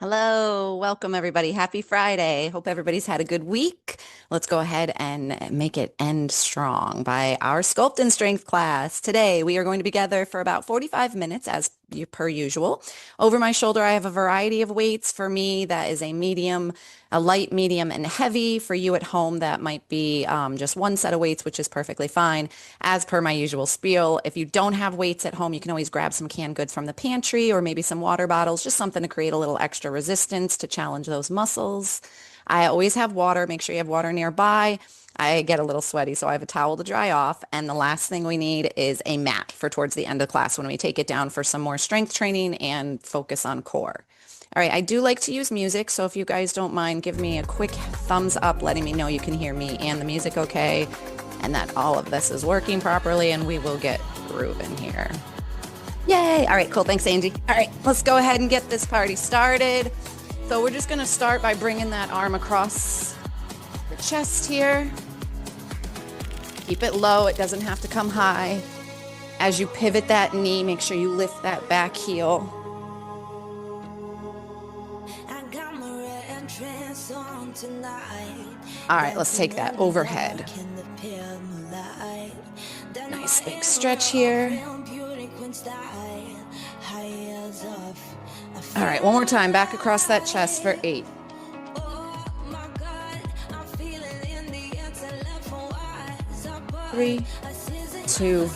Hello, welcome everybody. Happy Friday. Hope everybody's had a good week. Let's go ahead and make it end strong by our Sculpt and Strength class. Today, we are going to be together for about 45 minutes as per usual. Over my shoulder, I have a variety of weights. For me, that is a medium, a light, medium, and heavy. For you at home, that might be just one set of weights, which is perfectly fine. As per my usual spiel, if you don't have weights at home, you can always grab some canned goods from the pantry or maybe some water bottles, just something to create a little extra resistance to challenge those muscles. I always have water. Make sure you have water nearby. I get a little sweaty, so I have a towel to dry off. And the last thing we need is a mat for towards the end of class when we take it down for some more strength training and focus on core. All right, I do like to use music, so if you guys don't mind, give me a quick thumbs up letting me know you can hear me and the music okay, and that all of this is working properly, and we will get grooving here. Yay! All right, cool. Thanks, Angie. All right, let's go ahead and get this party started. So we're just going to start by bringing that arm across the chest here. Keep it low. It doesn't have to come high. As you pivot that knee, make sure you lift that back heel. All right, let's take that overhead. Nice big stretch here. All right, one more time, back across that chest for 8. 3, 2,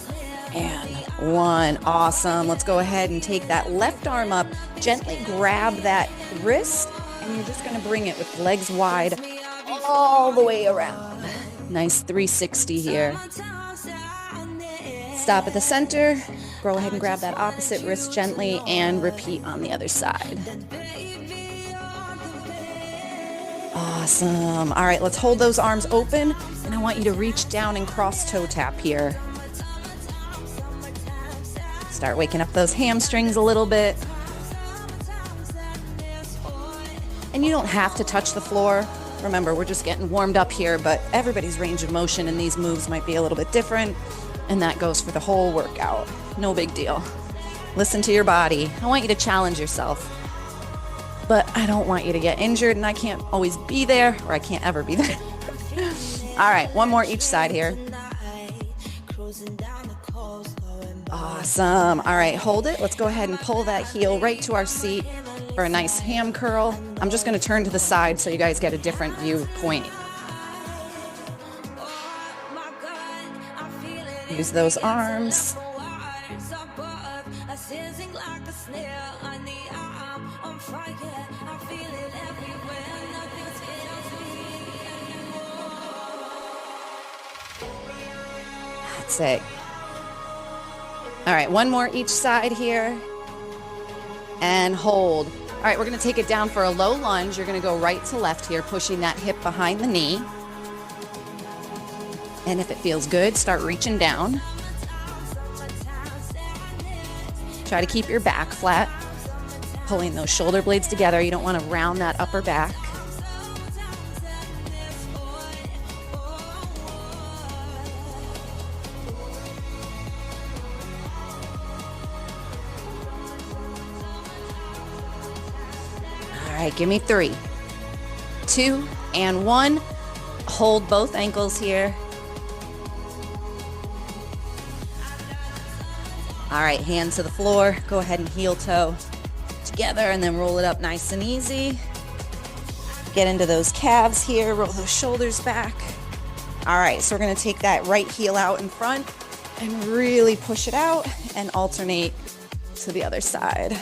and 1. Awesome. Let's go ahead and take that left arm up, gently grab that wrist, and you're just going to bring it with legs wide all the way around. Nice 360 here. Stop at the center. Go ahead and grab that opposite wrist gently and repeat on the other side. Awesome. All right, let's hold those arms open, and I want you to reach down and cross toe tap here. Start waking up those hamstrings a little bit. And you don't have to touch the floor. Remember, we're just getting warmed up here, but everybody's range of motion in these moves might be a little bit different, and that goes for the whole workout. No big deal. Listen to your body. I want you to challenge yourself, but I don't want you to get injured, and I can't always be there, or I can't ever be there. All right, one more each side here. Awesome. All right, hold it. Let's go ahead and pull that heel right to our seat for a nice ham curl. I'm just going to turn to the side so you guys get a different viewpoint. Use those arms. That's it. All right, one more each side here. And hold. All right, we're going to take it down for a low lunge. You're going to go right to left here, pushing that hip behind the knee. And if it feels good, start reaching down. Try to keep your back flat, pulling those shoulder blades together. You don't want to round that upper back. All right, give me 3, 2, and 1. Hold both ankles here. All right, hands to the floor. Go ahead and heel toe together and then roll it up nice and easy. Get into those calves here, roll those shoulders back. All right, so we're gonna take that right heel out in front and really push it out and alternate to the other side.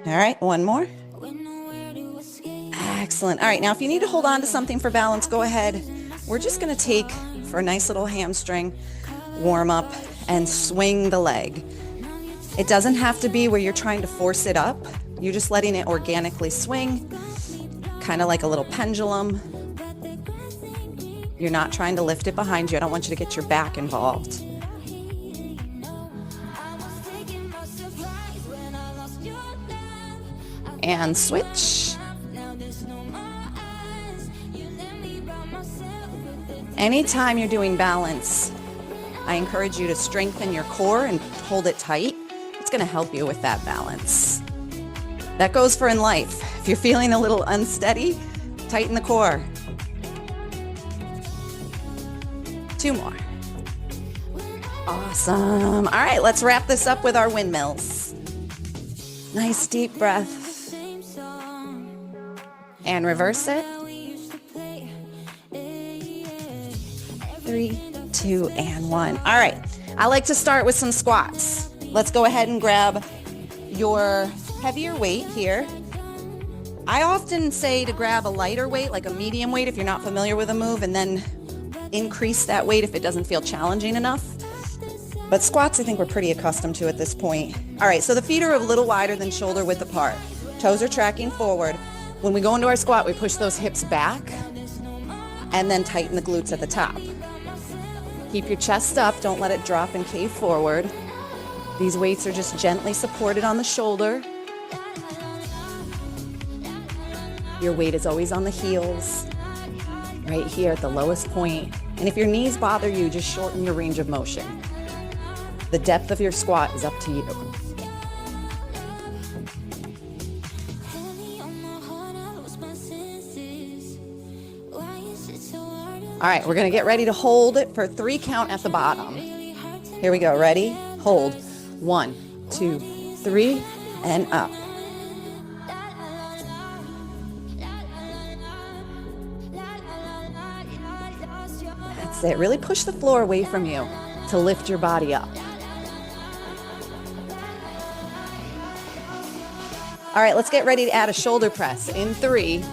All right, one more. Excellent. All right, now if you need to hold on to something for balance, go ahead. We're just going to take, for a nice little hamstring warm up, and swing the leg. It doesn't have to be where you're trying to force it up. You're just letting it organically swing, kind of like a little pendulum. You're not trying to lift it behind you. I don't want you to get your back involved. And switch. Anytime you're doing balance, I encourage you to strengthen your core and hold it tight. It's going to help you with that balance. That goes for in life. If you're feeling a little unsteady, tighten the core. 2 more. Awesome. All right, let's wrap this up with our windmills. Nice deep breath. And reverse it. 3, 2, and 1. All right, I like to start with some squats. Let's go ahead and grab your heavier weight here. I often say to grab a lighter weight, like a medium weight if you're not familiar with a move, and then increase that weight if it doesn't feel challenging enough. But squats, I think we're pretty accustomed to at this point. All right, so the feet are a little wider than shoulder width apart. Toes are tracking forward. When we go into our squat, we push those hips back and then tighten the glutes at the top. Keep your chest up, don't let it drop and cave forward. These weights are just gently supported on the shoulder. Your weight is always on the heels, right here at the lowest point. And if your knees bother you, just shorten your range of motion. The depth of your squat is up to you. All right, we're gonna get ready to hold it for 3 count at the bottom. Here we go, ready? Hold. 1, 2, 3, and up. That's it, really push the floor away from you to lift your body up. All right, let's get ready to add a shoulder press in 3,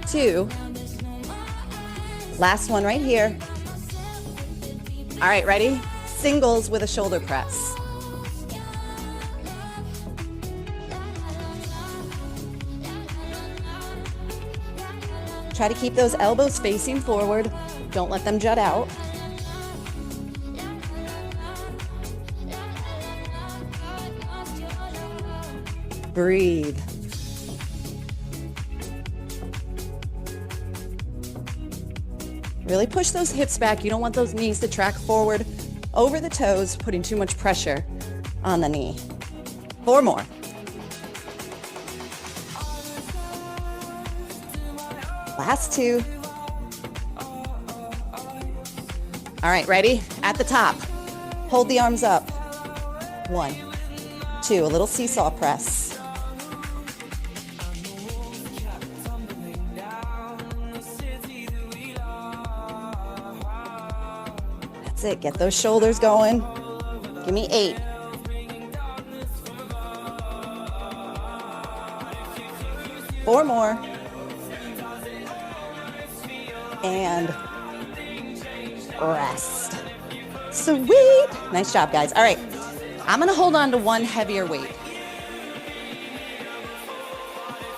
2, last one right here. All right, ready? Singles with a shoulder press. Try to keep those elbows facing forward. Don't let them jut out. Breathe. Really push those hips back. You don't want those knees to track forward over the toes, putting too much pressure on the knee. 4 more. Last 2. All right, ready? At the top, hold the arms up. 1, 2, a little seesaw press. That's it, get those shoulders going. Give me 8. Four more. And rest. Sweet. Nice job, guys. All right, I'm gonna hold on to one heavier weight.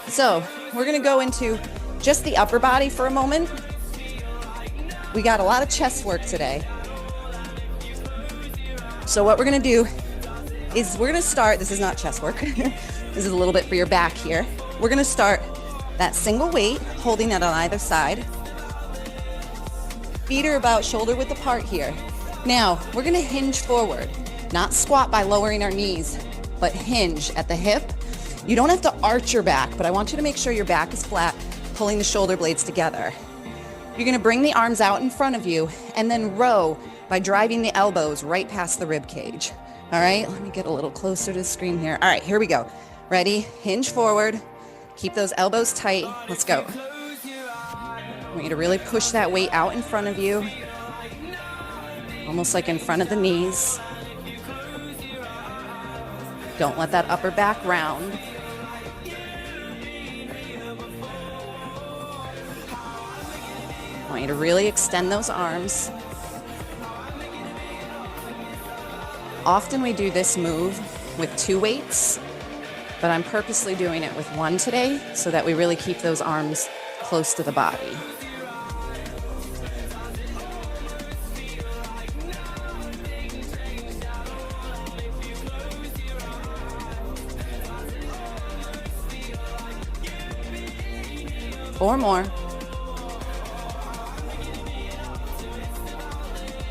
So we're gonna go into just the upper body for a moment. We got a lot of chest work today. So what we're gonna do is we're gonna start, this is not chest work, this is a little bit for your back here. We're gonna start that single weight, holding it on either side. Feet are about shoulder width apart here. Now, we're gonna hinge forward, not squat by lowering our knees, but hinge at the hip. You don't have to arch your back, but I want you to make sure your back is flat, pulling the shoulder blades together. You're gonna bring the arms out in front of you and then row by driving the elbows right past the rib cage. All right, let me get a little closer to the screen here. All right, here we go. Ready? Hinge forward. Keep those elbows tight. Let's go. I want you to really push that weight out in front of you, almost like in front of the knees. Don't let that upper back round. I want you to really extend those arms. Often we do this move with 2 weights, but I'm purposely doing it with 1 today so that we really keep those arms close to the body. Four more.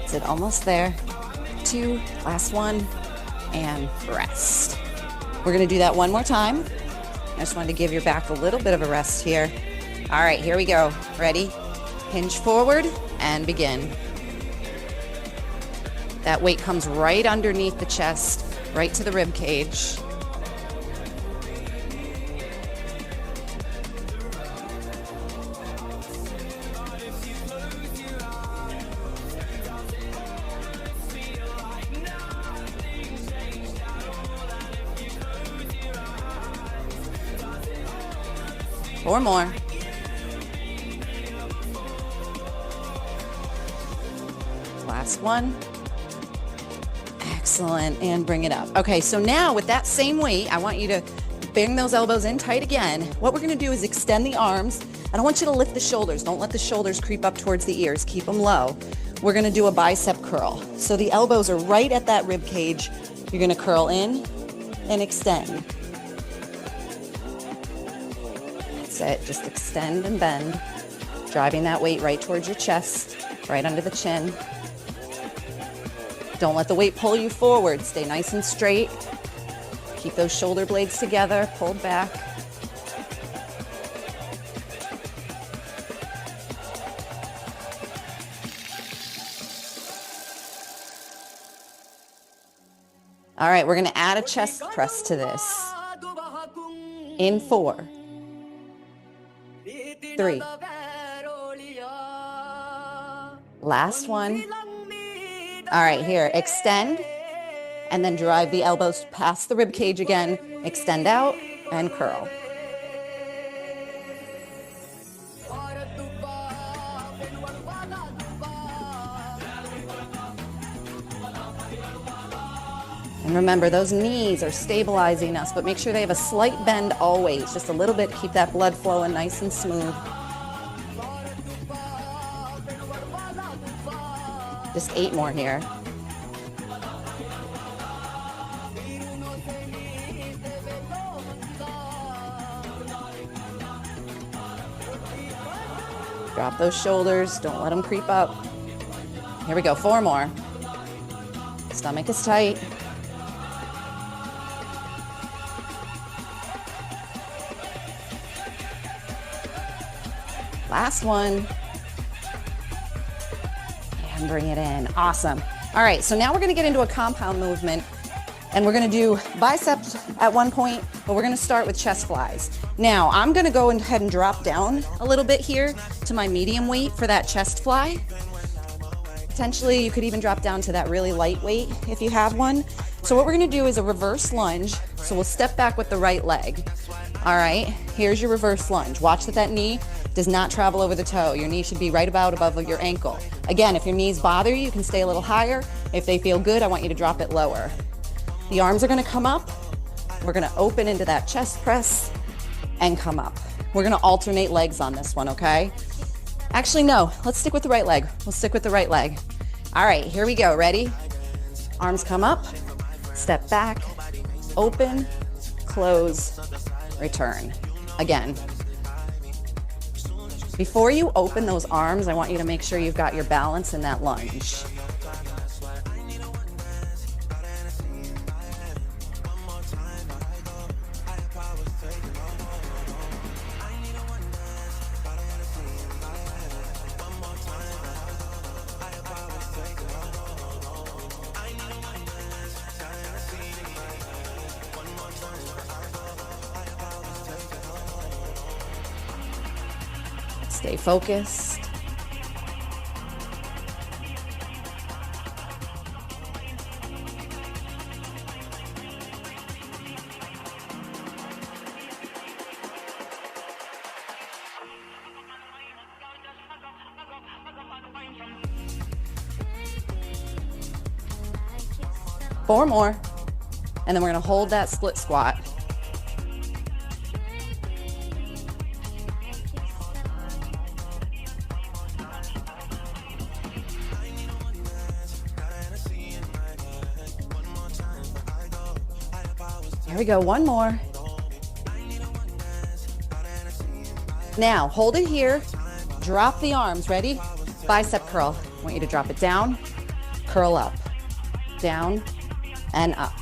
That's it, almost there. 2, last one, and rest. We're gonna do that one more time. I just wanted to give your back a little bit of a rest here. All right, here we go. Ready? Hinge forward and begin. That weight comes right underneath the chest, right to the rib cage. Four more. Last one. Excellent, and bring it up. Okay, so now with that same weight, I want you to bring those elbows in tight again. What we're gonna do is extend the arms. I don't want you to lift the shoulders. Don't let the shoulders creep up towards the ears. Keep them low. We're gonna do a bicep curl. So the elbows are right at that rib cage. You're gonna curl in and extend. That's it, just extend and bend. Driving that weight right towards your chest, right under the chin. Don't let the weight pull you forward. Stay nice and straight. Keep those shoulder blades together, pulled back. All right, we're gonna add a chest press to this. In 4, 3. Last one. All right, here, extend, and then drive the elbows past the rib cage again. Extend out and curl. And remember, those knees are stabilizing us, but make sure they have a slight bend always, just a little bit. Keep that blood flowing nice and smooth. Just 8 more here. Drop those shoulders, don't let them creep up. Here we go, 4 more. Stomach is tight. Last one. And bring it in. Awesome. All right, so now we're gonna get into a compound movement, and we're gonna do biceps at one point, but we're gonna start with chest flies. Now, I'm gonna go ahead and drop down a little bit here to my medium weight for that chest fly. Potentially, you could even drop down to that really light weight if you have one. So what we're gonna do is a reverse lunge. So we'll step back with the right leg. All right, here's your reverse lunge. Watch that knee does not travel over the toe. Your knee should be right about above your ankle. Again, if your knees bother you, you can stay a little higher. If they feel good, I want you to drop it lower. The arms are gonna come up. We're gonna open into that chest press and come up. We're gonna alternate legs on this one, okay? Actually, no, let's stick with the right leg. We'll stick with the right leg. All right, here we go, ready? Arms come up, step back, open, close, return. Again. Before you open those arms, I want you to make sure you've got your balance in that lunge. Stay focused. Four more, and then we're going to hold that split squat. Here we go, one more. Now, hold it here, drop the arms, ready? Bicep curl. I want you to drop it down Curl up, down, and up.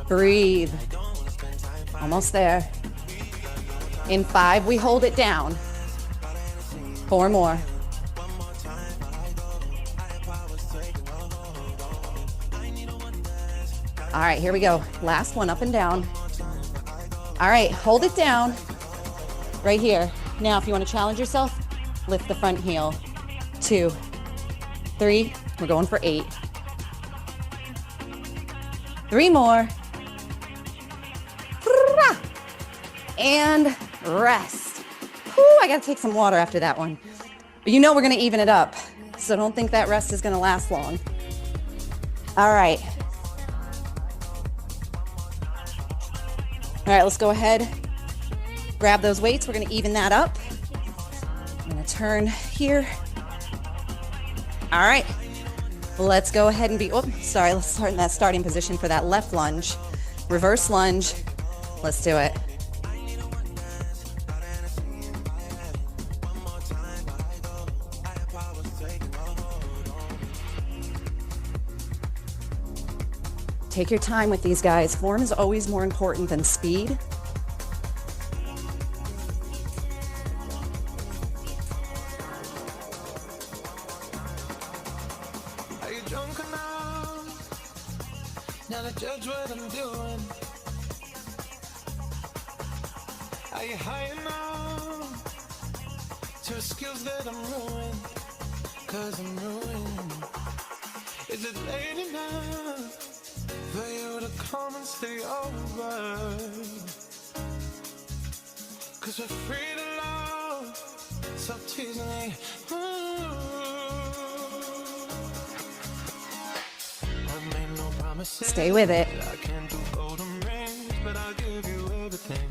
Breathe. Almost there. In 5, we hold it down. 4 more. All right, here we go. Last one, up and down. All right, hold it down right here. Now, if you want to challenge yourself, lift the front heel. 2, 3, we're going for 8. 3 more. And rest. Whew, I gotta take some water after that one. But you know we're gonna even it up, so don't think that rest is gonna last long. All right. All right, let's go ahead. Grab those weights, we're gonna even that up. I'm gonna turn here. All right, let's go ahead and let's start in that starting position for that left lunge. Reverse lunge, let's do it. Take your time with these guys. Form is always more important than speed. Are you drunk enough now to judge what I'm doing? Are you high enough to skills that I'm ruined? 'Cause I'm ruined. Is it late enough for you to come and stay over? 'Cause we're free to love, stop teasing me. I made no promises. Stay with it. I can't do golden rings, but I'll give you everything.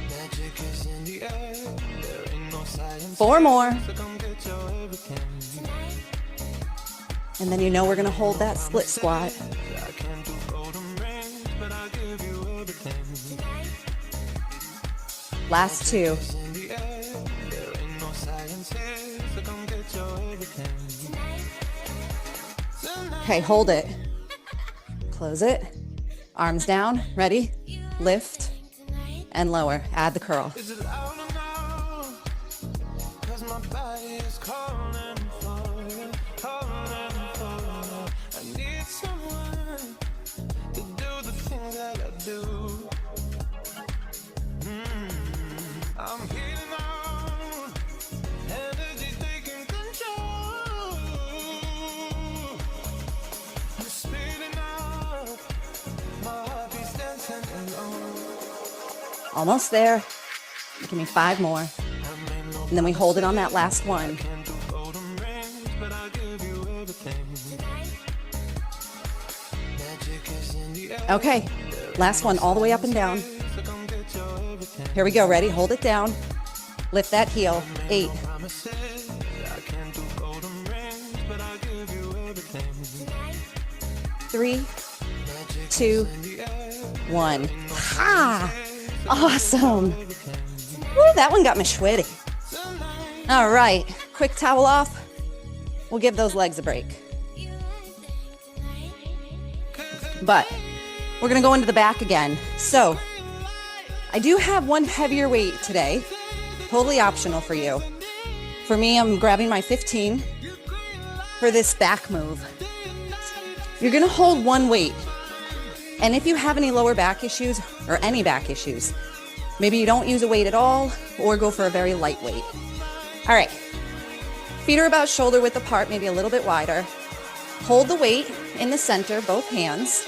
Magic is in the air, there ain't no science. 4 more. So come get your everything. And then you know we're gonna hold that split squat. Last 2. Okay, hold it. Close it. Arms down, ready? Lift and lower. Add the curl. I'm healing out, energy taking control. I'm speeding up, my heartbeat's dancing alone. Almost there. Give me 5 more. And then we hold it on that last one. Okay, last one all the way up and down. Here we go, ready? Hold it down. Lift that heel. 8. 3, 2, 1. Ha! Awesome. Woo, that one got me sweaty. All right, quick towel off. We'll give those legs a break. But we're gonna go into the back again. So I do have one heavier weight today, totally optional for you. For me, I'm grabbing my 15 for this back move. You're gonna hold one weight. And if you have any lower back issues or any back issues, maybe you don't use a weight at all or go for a very light weight. All right, feet are about shoulder width apart, maybe a little bit wider. Hold the weight in the center, both hands.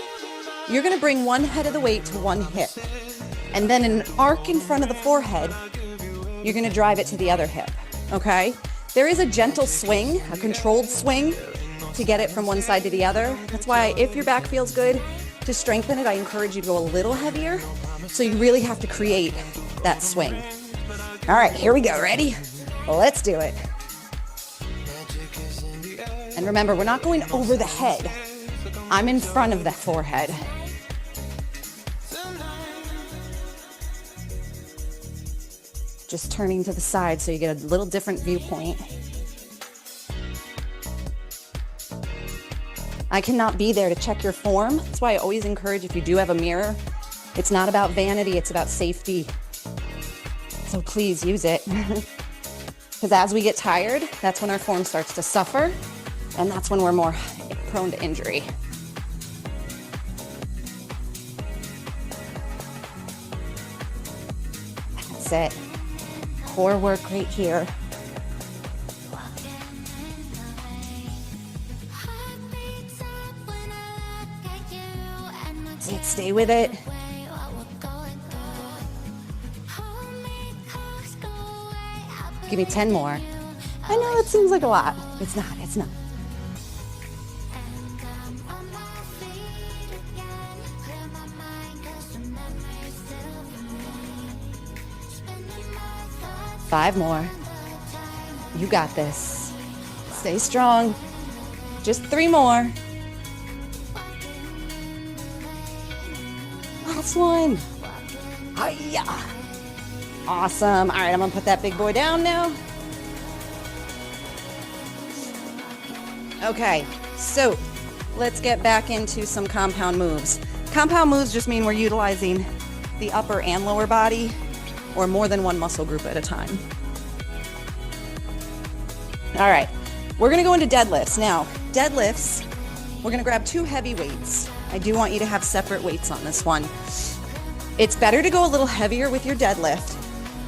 You're gonna bring one head of the weight to one hip. And then an arc in front of the forehead, you're gonna drive it to the other hip, okay? There is a gentle swing, a controlled swing to get it from one side to the other. That's why if your back feels good, To strengthen it, I encourage you to go a little heavier. So you really have to create that swing. All right, here we go. Ready? Let's do it. And remember, we're not going over the head. I'm in front of the forehead. Just turning to the side so you get a little different viewpoint. I cannot be there to check your form. That's why I always encourage, if you do have a mirror, it's not about vanity, it's about safety. So please use it. Because as we get tired, that's when our form starts to suffer, and that's when we're more prone to injury. That's it. Core work right here. Stay with it. Give me 10 more. I know that seems like a lot. It's not, it's not. Five more. You got this. Stay strong. Just 3 more. Last one. Hiya. Awesome. All right, I'm gonna put that big boy down now. Okay, so let's get back into some compound moves. Compound moves just mean we're utilizing the upper and lower body, or more than one muscle group at a time. All right, we're gonna go into deadlifts. Now, deadlifts, we're gonna grab 2 heavy weights. I do want you to have separate weights on this one. It's better to go a little heavier with your deadlift,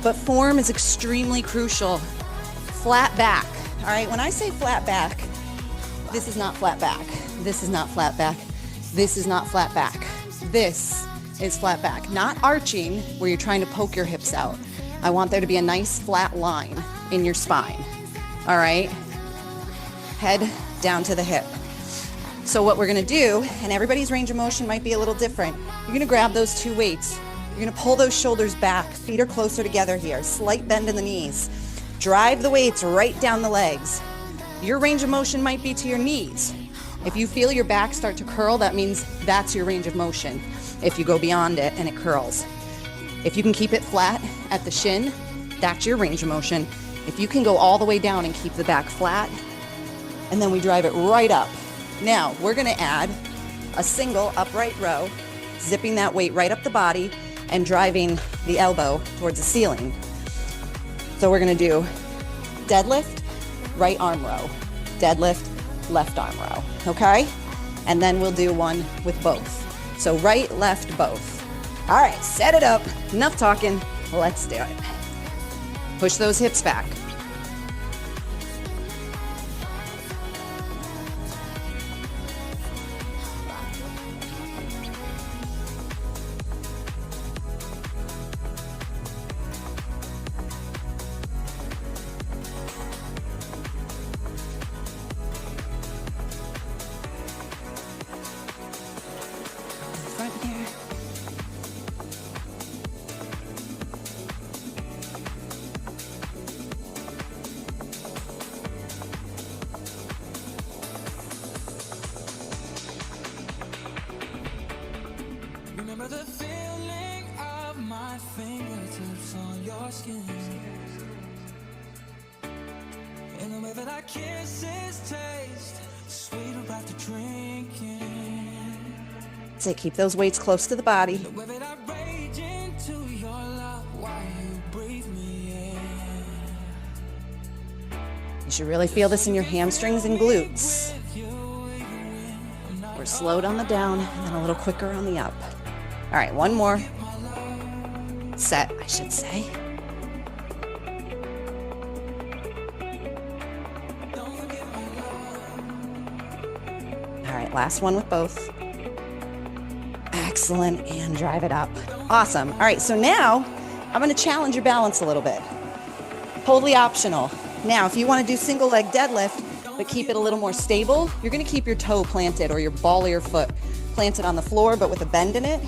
but form is extremely crucial. Flat back, all right? When I say flat back, this is not flat back. This is not flat back. This is not flat back. This is flat back. Not arching where you're trying to poke your hips out. I want there to be a nice flat line in your spine, all right? Head down to the hip. So what we're gonna do, and everybody's range of motion might be a little different, you're gonna grab those 2 weights. You're gonna pull those shoulders back, feet are closer together here, slight bend in the knees. Drive the weights right down the legs. Your range of motion might be to your knees. If you feel your back start to curl, that means that's your range of motion. If you go beyond it and it curls. If you can keep it flat at the shin, that's your range of motion. If you can go all the way down and keep the back flat, and then we drive it right up. Now, we're gonna add a single upright row, zipping that weight right up the body and driving the elbow towards the ceiling. So we're gonna do deadlift, right arm row, deadlift, left arm row, okay? And then we'll do one with both. So right, left, both. All right, set it up. Enough talking, let's do it. Push those hips back. Remember the feeling of my fingertips on your skin, and the way that our kisses taste sweet about the drinking. So keep those weights close to the body. The way that I rage into your love while you breathe me in. You should really feel this in your hamstrings and glutes. We're slowed on the down and then a little quicker on the up. All right, one more set, I should say. All right, last one with both. Excellent, and drive it up. Awesome. All right, so now I'm gonna challenge your balance a little bit. Totally optional. Now, if you wanna do single leg deadlift, but keep it a little more stable, you're gonna keep your toe planted or your ball of your foot planted on the floor, but with a bend in it.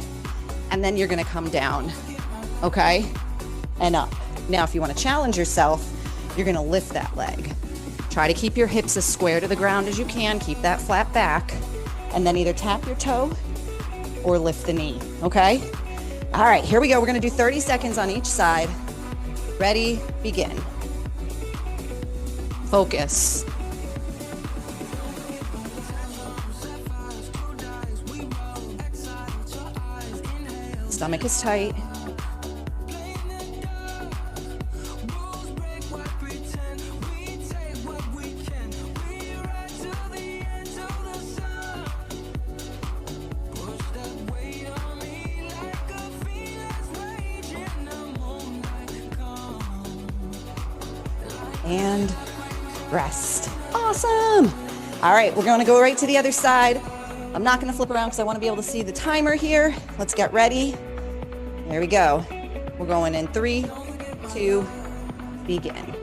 And then you're gonna come down, okay? And up. Now, if you wanna challenge yourself, you're gonna lift that leg. Try to keep your hips as square to the ground as you can. Keep that flat back. And then either tap your toe or lift the knee, okay? All right, here we go. We're gonna do 30 seconds on each side. Ready, begin. Focus. Stomach is tight. And rest. Awesome. All right, we're going to go right to the other side. I'm not going to flip around because I want to be able to see the timer here. Let's get ready. There we go. We're going in 3, 2, begin.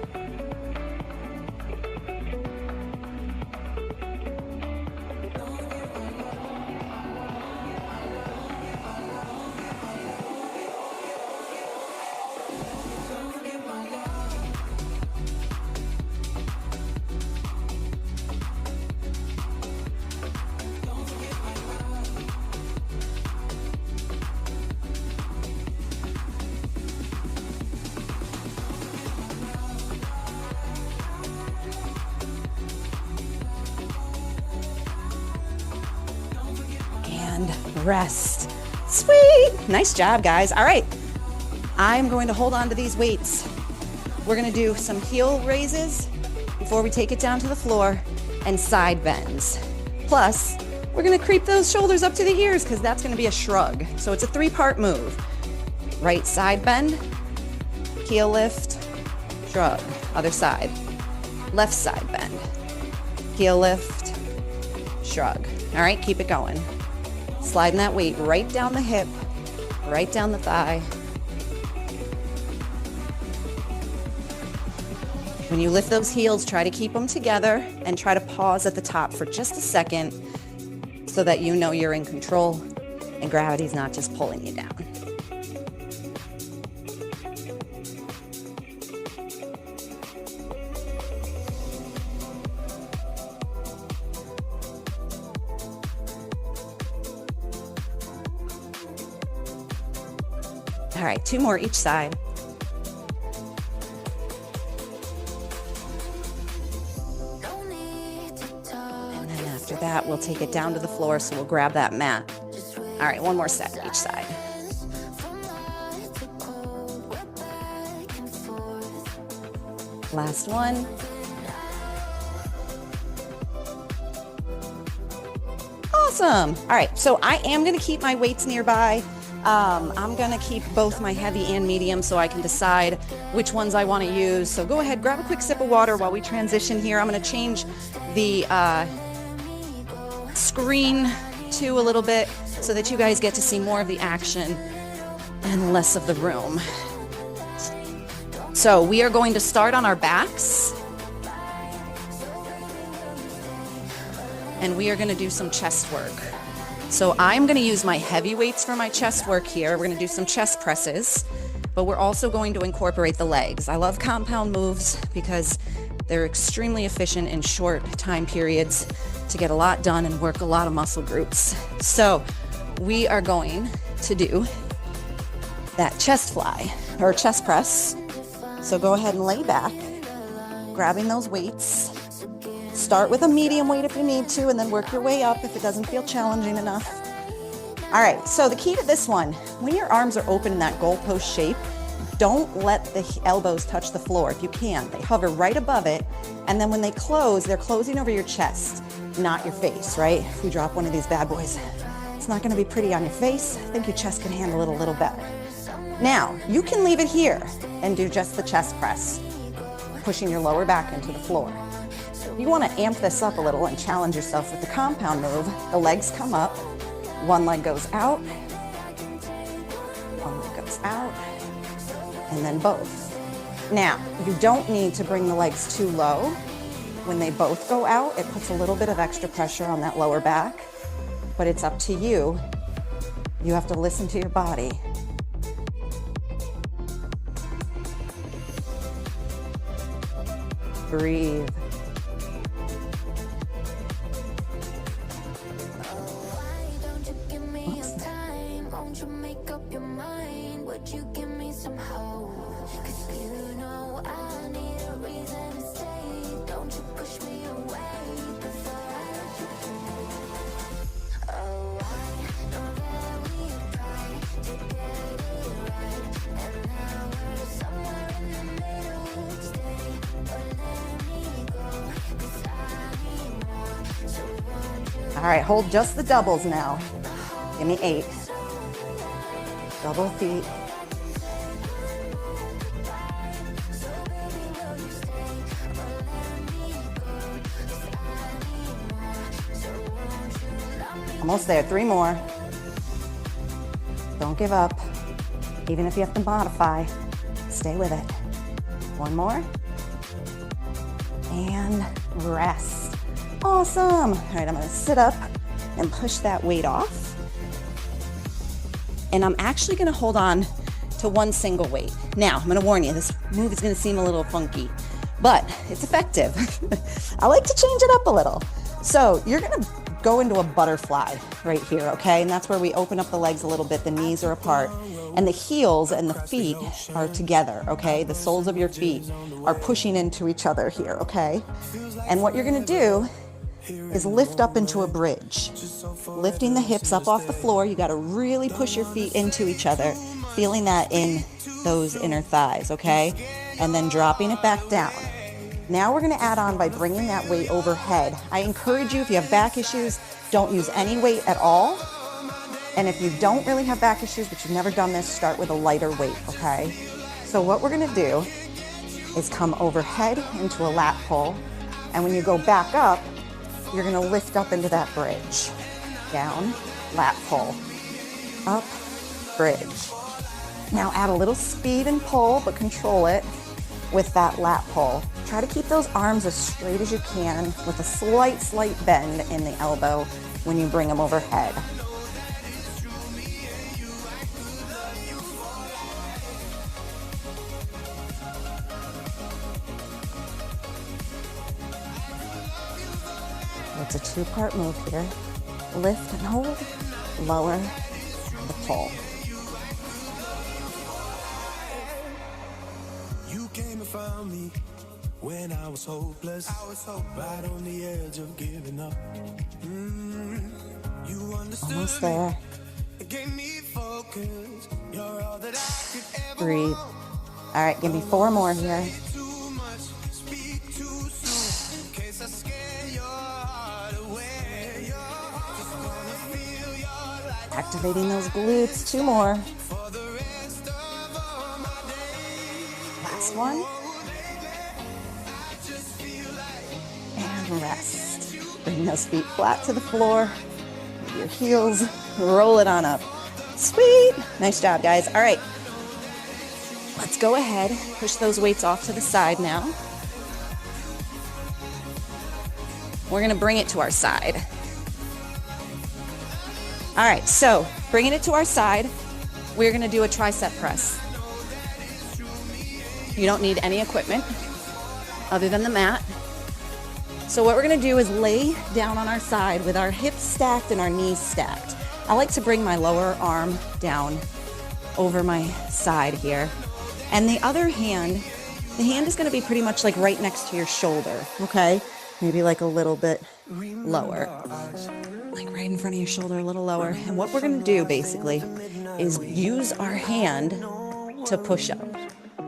Rest. Sweet. Nice job, guys. All right. I'm going to hold on to these weights. We're going to do some heel raises before we take it down to the floor and side bends. Plus, we're going to creep those shoulders up to the ears because that's going to be a shrug. So it's a 3-part move. Right side bend, heel lift, shrug. Other side. Left side bend, heel lift, shrug. All right, keep it going. Sliding that weight right down the hip, right down the thigh. When you lift those heels, try to keep them together and try to pause at the top for just a second so that you know you're in control and gravity's not just pulling you down. All right, 2 more each side. And then after that, we'll take it down to the floor, so we'll grab that mat. All right, 1 more set each side. Last one. Awesome. All right, so I am gonna keep my weights nearby. I'm gonna keep both my heavy and medium so I can decide which ones I wanna use. So go ahead, grab a quick sip of water while we transition here. I'm gonna change the screen to a little bit so that you guys get to see more of the action and less of the room. So we are going to start on our backs. And we are gonna do some chest work. So I'm going to use my heavy weights for my chest work here. We're going to do some chest presses, but we're also going to incorporate the legs. I love compound moves because they're extremely efficient in short time periods to get a lot done and work a lot of muscle groups. So we are going to do that chest fly or chest press. So go ahead and lay back, grabbing those weights. Start with a medium weight if you need to, and then work your way up if it doesn't feel challenging enough. All right, so the key to this one, when your arms are open in that goalpost shape, don't let the elbows touch the floor if you can. They hover right above it, and then when they close, they're closing over your chest, not your face, right? If you drop one of these bad boys, it's not gonna be pretty on your face. I think your chest can handle it a little better. Now, you can leave it here and do just the chest press, pushing your lower back into the floor. You want to amp this up a little and challenge yourself with the compound move. The legs come up, one leg goes out, one leg goes out, and then both. Now, you don't need to bring the legs too low. When they both go out, it puts a little bit of extra pressure on that lower back. but it's up to you. You have to listen to your body. Breathe. All right, hold just the doubles now. Give me 8. Double feet. Almost there, 3 more. Don't give up. Even if you have to modify, stay with it. 1 more. And rest. Awesome. All right, I'm gonna sit up and push that weight off. And I'm actually gonna hold on to one single weight. Now, I'm gonna warn you, this move is gonna seem a little funky, but it's effective. I like to change it up a little. So you're gonna go into a butterfly right here, okay? And that's where we open up the legs a little bit, the knees are apart, and the heels and the feet are together, okay? The soles of your feet are pushing into each other here, okay? And what you're gonna do is lift up into a bridge. Lifting the hips up off the floor, you gotta really push your feet into each other, feeling that in those inner thighs, okay? And then dropping it back down. Now we're gonna add on by bringing that weight overhead. I encourage you, if you have back issues, don't use any weight at all. And if you don't really have back issues, but you've never done this, start with a lighter weight, okay? So what we're gonna do is come overhead into a lat pull. And when you go back up, you're gonna lift up into that bridge. Down, lat pull, up, bridge. Now add a little speed and pull, but control it with that lat pull. Try to keep those arms as straight as you can with a slight bend in the elbow when you bring them overhead. It's a 2-part move here. Lift and hold, lower, and the pull. You came and found me when I was hopeless. Right on the edge of giving up. You understood. Almost there. It gave me focus. You're all that I could ever Breathe. All right, give me 4 more here. too much, speak too soon. In case I scare your heart away. Just wanna feel your light Activating those glutes. 2 more. for the rest of all my days. Last one. Just feel like And rest. Bring those feet flat to the floor. With your heels, roll it on up. Sweet. Nice job, guys. All right. Let's go ahead. Push those weights off to the side now. We're going to bring it to our side. All right. So bringing it to our side, we're going to do a tricep press. You don't need any equipment other than the mat. So what we're gonna do is lay down on our side with our hips stacked and our knees stacked. I like to bring my lower arm down over my side here. And the other hand, the hand is gonna be pretty much like right next to your shoulder, okay? Maybe like a little bit lower. Like right in front of your shoulder, a little lower. And what we're gonna do basically is use our hand to push up.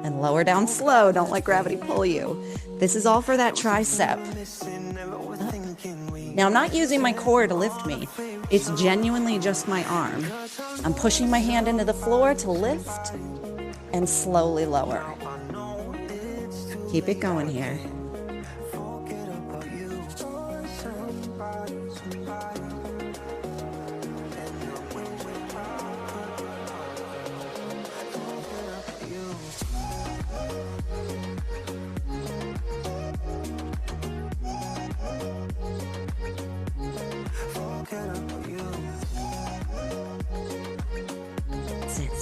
And lower down slow, don't let gravity pull you. This is all for that tricep. Now I'm not using my core to lift me. It's genuinely just my arm. I'm pushing my hand into the floor to lift and slowly lower. Keep it going here.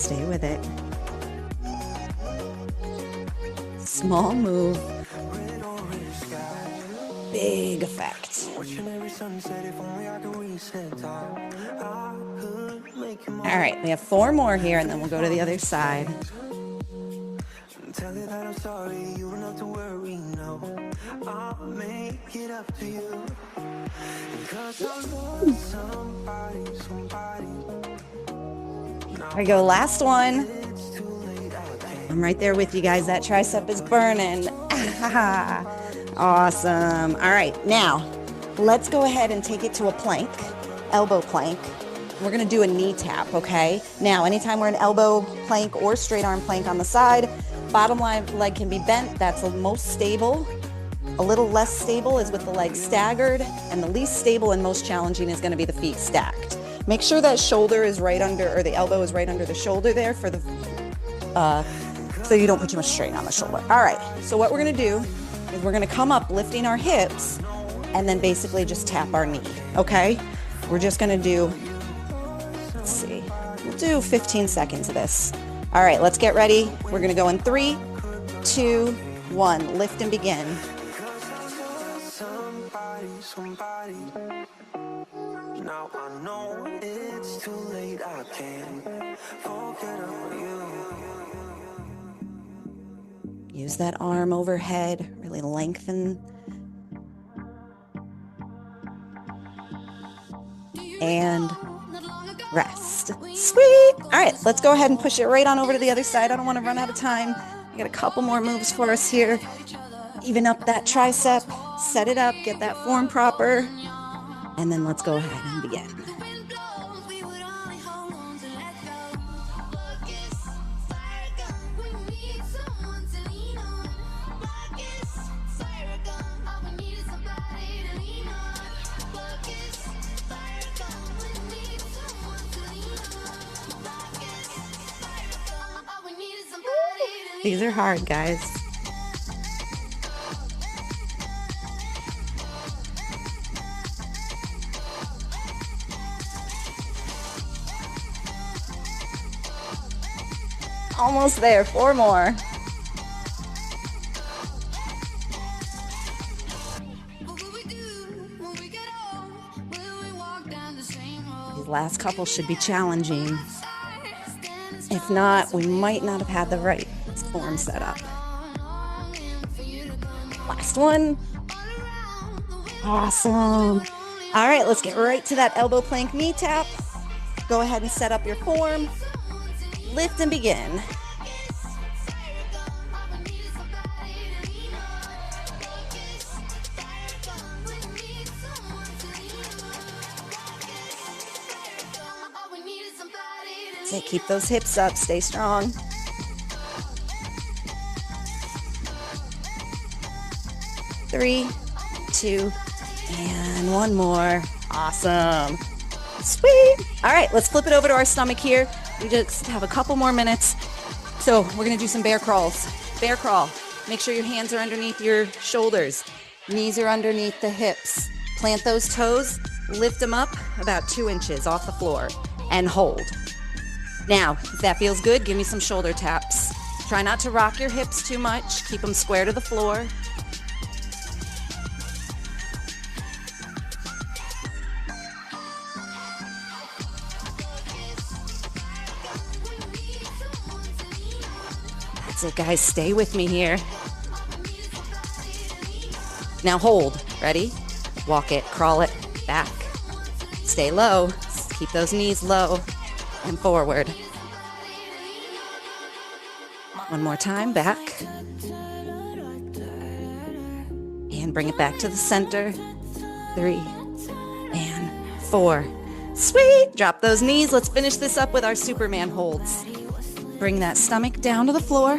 Stay with it. Small move. Big effect. All right, we have 4 more here, and then we'll go to the other side. Tell you that I'm sorry, you don't have to worry, no. I'll make it up to you. Because I love somebody. There we go, last one. I'm right there with you guys. That tricep is burning. Awesome. All right, now let's go ahead and take it to a plank, elbow plank. We're gonna do a knee tap, okay? Now, anytime we're in elbow plank or straight arm plank on the side, bottom leg can be bent. That's the most stable. A little less stable is with the legs staggered, and the least stable and most challenging is gonna be the feet stacked. Make sure that shoulder is right under, or the elbow is right under the shoulder there for the, so you don't put too much strain on the shoulder. All right, so what we're gonna do is we're gonna come up lifting our hips and then basically just tap our knee, okay? We're just gonna do, let's see, we'll do 15 seconds of this. All right, let's get ready. We're gonna go in 3, 2, 1. Lift and begin. Somebody. Now I know it's too late, I can't forget about you. Use that arm overhead, really lengthen. And rest. Sweet. All right, let's go ahead and push it right on over to the other side. I don't want to run out of time. I got a couple more moves for us here. Even up that tricep, set it up, get that form proper, and then let's go ahead and begin. These are hard, guys. Almost there, 4 more. These last couple should be challenging. If not, we might not have had the right form set up. Last one. Awesome. All right, let's get right to that elbow plank knee tap. Go ahead and set up your form. Lift and begin. So keep those hips up, stay strong. Three, 2, and 1 more. Awesome. Sweet. All right, let's flip it over to our stomach here. We just have a couple more minutes. So we're gonna do some bear crawls. Bear crawl. Make sure your hands are underneath your shoulders. Knees are underneath the hips. Plant those toes, lift them up about 2 inches off the floor, and hold. Now, if that feels good, give me some shoulder taps. Try not to rock your hips too much. Keep them square to the floor. That's it, guys. Stay with me here. Now hold. Ready? Walk it, crawl it, back. Stay low. Keep those knees low and forward. One more time, back. And bring it back to the center. 3 and 4. Sweet! Drop those knees. Let's finish this up with our Superman holds. Bring that stomach down to the floor.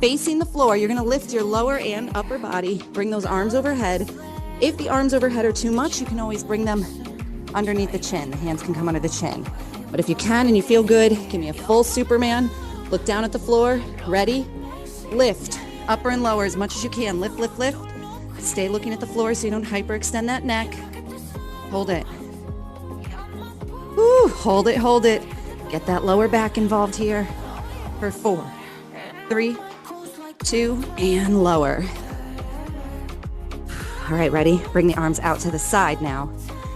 Facing the floor, you're gonna lift your lower and upper body. Bring those arms overhead. If the arms overhead are too much, you can always bring them underneath the chin. The hands can come under the chin. But if you can and you feel good, give me a full Superman. Look down at the floor. Ready? Lift. Upper and lower as much as you can. Lift, lift, lift. Stay looking at the floor so you don't hyperextend that neck. Hold it. Woo, hold it, hold it. Get that lower back involved here for 4, 3, 2, and lower. All right, ready? Bring the arms out to the side now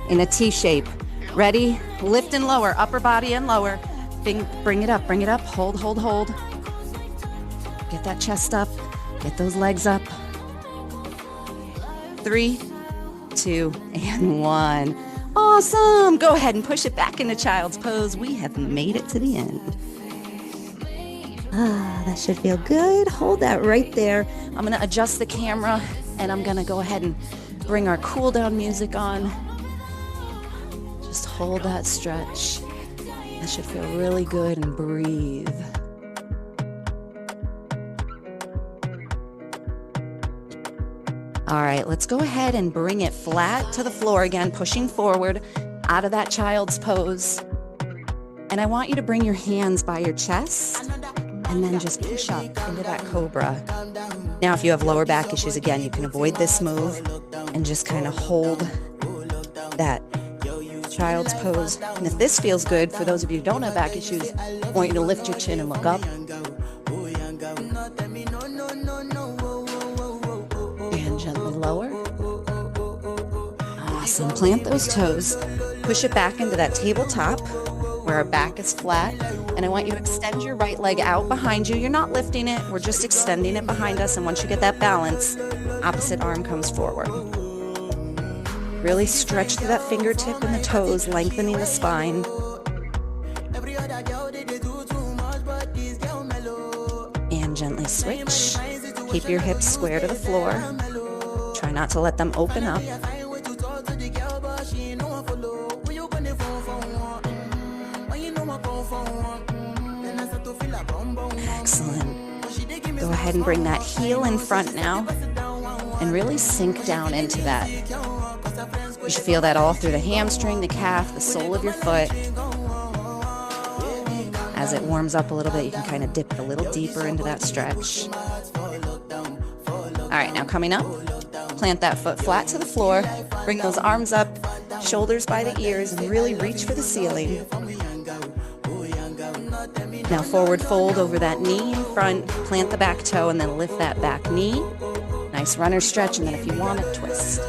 in a T shape. Ready? Lift and lower, upper body and lower. Bring it up, hold, hold, hold. Get that chest up, get those legs up. 3, 2, and 1. Awesome. Go ahead and push it back into child's pose. We have made it to the end. That should feel good. Hold that right there. I'm going to adjust the camera and I'm going to go ahead and bring our cool down music on. Just hold that stretch. That should feel really good, and breathe. All right, let's go ahead and bring it flat to the floor again, pushing forward out of that child's pose. And I want you to bring your hands by your chest and then just push up into that cobra. Now, if you have lower back issues, again, you can avoid this move and just kind of hold that child's pose. And if this feels good, for those of you who don't have back issues, I want you to lift your chin and look up. And gently lower. Awesome. Plant those toes. Push it back into that tabletop where our back is flat. And I want you to extend your right leg out behind you. You're not lifting it. We're just extending it behind us. And once you get that balance, opposite arm comes forward. Really stretch through that fingertip and the toes, lengthening the spine. And gently switch. Keep your hips square to the floor. Try not to let them open up. Excellent. Go ahead and bring that heel in front now and really sink down into that. You should feel that all through the hamstring, the calf, the sole of your foot. As it warms up a little bit, you can kind of dip a little deeper into that stretch. All right, now coming up, plant that foot flat to the floor. Bring those arms up, shoulders by the ears, and really reach for the ceiling. Now forward fold over that knee in front, plant the back toe, and then lift that back knee. Nice runner stretch, and then if you want it, twist.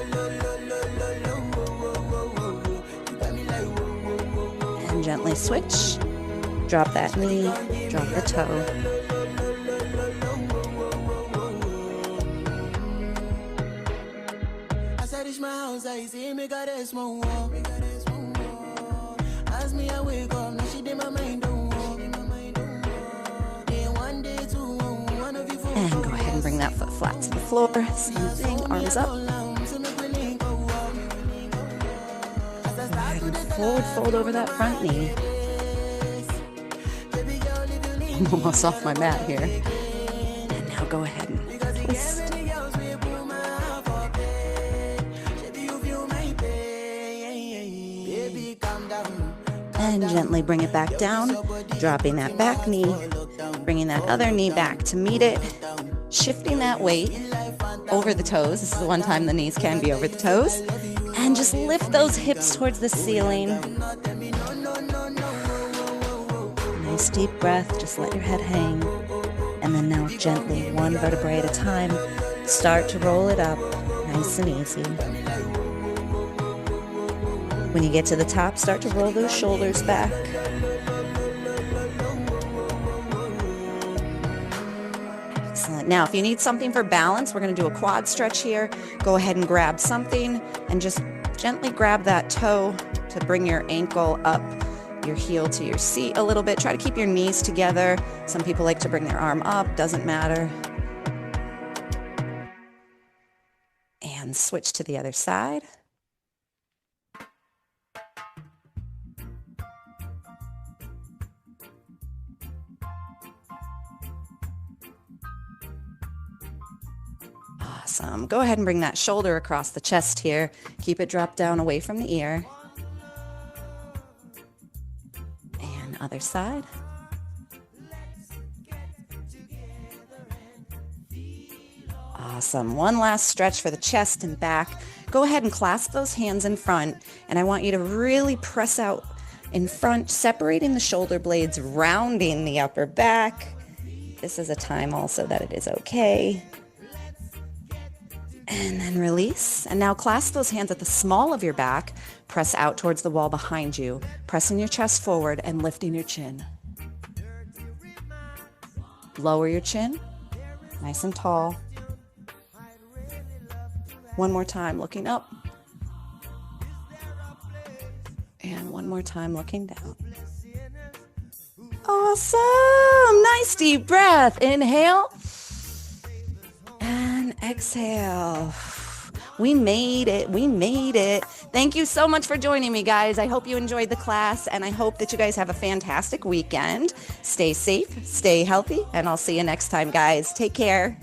And gently switch. Drop that knee, drop the toe. And go ahead and bring that foot flat to the floor. Same thing, arms up. Go ahead and forward fold over that front knee. I'm almost off my mat here. And now go ahead and twist. And gently bring it back down, dropping that back knee, bringing that other knee back to meet it, shifting that weight over the toes. This is the one time the knees can be over the toes. And just lift those hips towards the ceiling. Nice deep breath, just let your head hang. And then now gently, one vertebrae at a time, start to roll it up, nice and easy. When you get to the top, start to roll those shoulders back. Excellent. Now, if you need something for balance, we're going to do a quad stretch here. Go ahead and grab something and just gently grab that toe to bring your ankle up, your heel to your seat a little bit. Try to keep your knees together. Some people like to bring their arm up, doesn't matter. And switch to the other side. Awesome. Go ahead and bring that shoulder across the chest here. Keep it dropped down away from the ear. And other side. Awesome. One last stretch for the chest and back. Go ahead and clasp those hands in front, and I want you to really press out in front, separating the shoulder blades, rounding the upper back. This is a time also that it is okay. And then release. And now clasp those hands at the small of your back. Press out towards the wall behind you, pressing your chest forward and lifting your chin. Lower your chin, nice and tall. One more time, looking up. And one more time, looking down. Awesome. Nice deep breath. Inhale. And exhale. We made it. We made it. Thank you so much for joining me, guys. I hope you enjoyed the class, and I hope that you guys have a fantastic weekend. Stay safe, stay healthy, and I'll see you next time, guys. Take care.